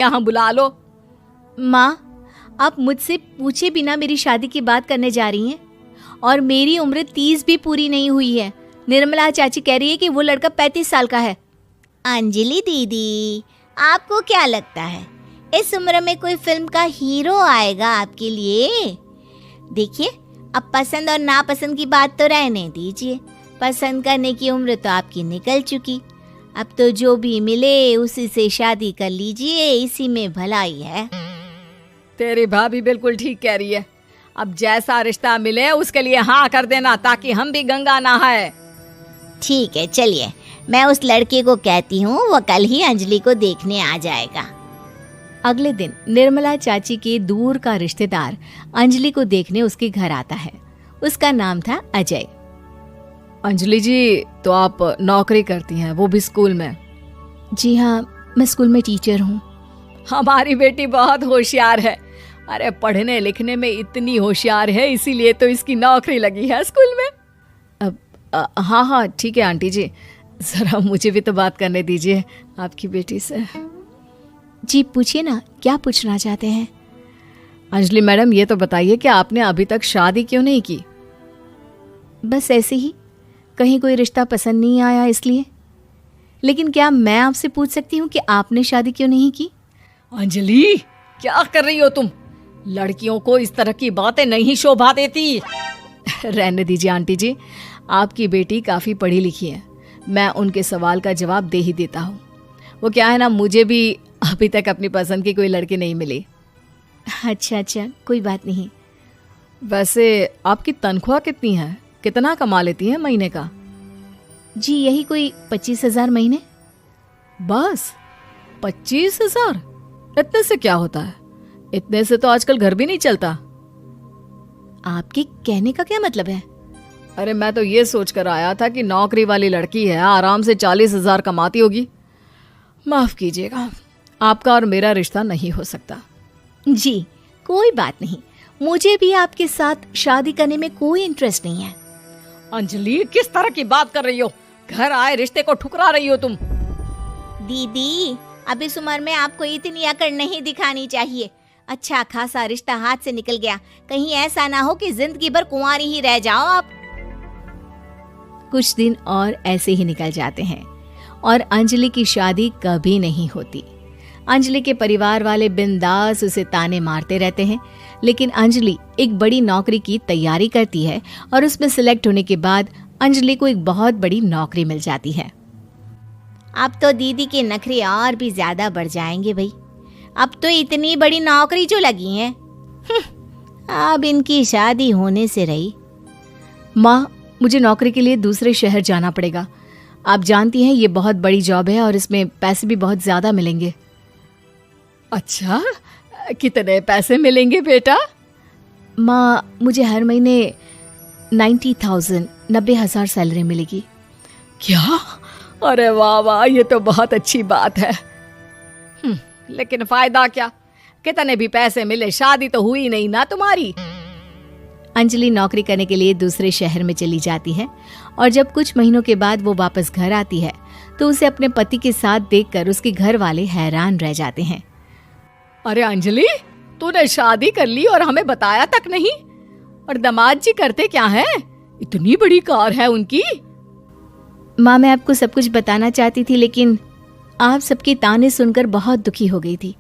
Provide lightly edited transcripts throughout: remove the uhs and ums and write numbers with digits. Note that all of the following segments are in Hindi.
यहाँ बुला लो। माँ, आप मुझसे पूछे बिना मेरी शादी की बात करने जा रही हैं और मेरी उम्र 30 भी पूरी नहीं हुई है। निर्मला चाची कह रही है कि वो लड़का 35 साल का है। अंजलि दीदी, आपको क्या लगता है इस उम्र में कोई फिल्म का हीरो आएगा आपके लिए? देखिए, अब पसंद और नापसंद की बात तो रहने दीजिए। पसंद करने की उम्र तो आपकी निकल चुकी। अब तो जो भी मिले उसी से शादी कर लीजिए, इसी में भलाई है। तेरी भाभी बिल्कुल ठीक कह रही है। अब जैसा रिश्ता मिले उसके लिए हाँ कर देना, ताकि हम भी गंगा नहाए। ठीक है, चलिए मैं उस लड़के को कहती हूँ, वो कल ही अंजलि को देखने आ जाएगा। अगले दिन निर्मला चाची के दूर का रिश्तेदार अंजलि को देखने उसके घर आता है। उसका नाम था अजय। अंजलि जी, तो आप नौकरी करती हैं, वो भी स्कूल में? जी हाँ, मैं स्कूल में टीचर हूँ। हमारी बेटी बहुत होशियार है। अरे पढ़ने लिखने में इतनी होशियार है, इसीलिए तो इसकी नौकरी लगी है स्कूल में। हाँ हाँ ठीक है आंटी जी, जरा मुझे भी तो बात करने दीजिए आपकी बेटी से। जी पूछिए ना, क्या पूछना चाहते हैं? अंजलि मैडम, ये तो बताइए कि आपने अभी तक शादी क्यों नहीं की? बस ऐसे ही, कहीं कोई रिश्ता पसंद नहीं आया इसलिए। लेकिन क्या मैं आपसे पूछ सकती हूँ कि आपने शादी क्यों नहीं की? अंजलि, क्या कर रही हो तुम? लड़कियों को इस तरह की बातें नहीं शोभा देती। रहने दीजिए आंटी जी, आपकी बेटी काफ़ी पढ़ी लिखी है, मैं उनके सवाल का जवाब दे ही देता हूँ। वो क्या है ना, मुझे भी अभी तक अपनी पसंद की कोई लड़की नहीं मिली। अच्छा, कोई बात नहीं। वैसे आपकी तनख्वाह कितनी है? कितना कमा लेती हैं महीने का? जी यही कोई 25,000 महीने। बस 25,000? इतने से क्या होता है? इतने से तो आजकल घर भी नहीं चलता। आपके कहने का क्या मतलब है? अरे मैं तो ये सोच कर आया था कि नौकरी वाली लड़की है, आराम से 40,000 कमाती होगी। माफ कीजिएगा, आपका और मेरा रिश्ता नहीं हो सकता। जी कोई बात नहीं, मुझे भी आपके साथ शादी करने में कोई इंटरेस्ट नहीं है। अंजलि, किस तरह की बात कर रही हो? घर आए रिश्ते को ठुकरा रही हो तुम। दीदी, अब इस उम्र में आपको इतनी अकड़ नहीं दिखानी चाहिए। अच्छा खासा रिश्ता हाथ से निकल गया, कहीं ऐसा ना हो कि जिंदगी भर कुंवारी ही रह जाओ आप। कुछ दिन और ऐसे ही निकल जाते हैं और अंजलि की शादी कभी नहीं होती। अंजलि के परिवार वाले बिंदास उसे ताने मारते रहते हैं, लेकिन अंजलि एक बड़ी नौकरी की तैयारी करती है और उसमें सिलेक्ट होने के बाद अंजलि को एक बहुत बड़ी नौकरी मिल जाती है। अब तो दीदी के नखरे और भी ज्यादा बढ़ जाएंगे भाई, अब तो इतनी बड़ी नौकरी जो लगी है, अब इनकी शादी होने से रही। माँ, मुझे नौकरी के लिए दूसरे शहर जाना पड़ेगा। आप जानती हैं ये बहुत बड़ी जॉब है और इसमें पैसे भी बहुत ज्यादा मिलेंगे। अच्छा, कितने पैसे मिलेंगे बेटा? माँ, मुझे हर महीने 90,000 सैलरी मिलेगी। क्या? अरे वाह वाह, ये तो बहुत अच्छी बात है। लेकिन फायदा क्या? कितने भी पैसे मिले, शादी तो हुई नहीं ना तुम्हारी। अंजलि नौकरी करने के लिए दूसरे शहर में चली जाती है और जब कुछ महीनों के बाद वो वापस घर आती है तो उसे अपने पति के साथ देखकर उसके घर वाले हैरान रह जाते हैं। अरे अंजलि, तूने शादी कर ली और हमें बताया तक नहीं। और दामाद जी करते क्या हैं? इतनी बड़ी कार है उनकी। माँ, मैं आपको सब कुछ बताना चाहती थी, लेकिन आप सबके ताने सुनकर बहुत दुखी हो गई थी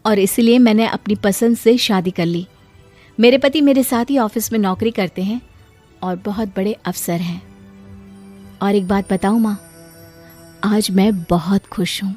और इसलिए मैंने अपनी पसंद से शादी कर ली। मेरे पति मेरे साथ ही ऑफिस में नौकरी करते हैं और बहुत बड़े अफसर हैं। और एक बात बताऊं माँ, आज मैं बहुत खुश हूँ।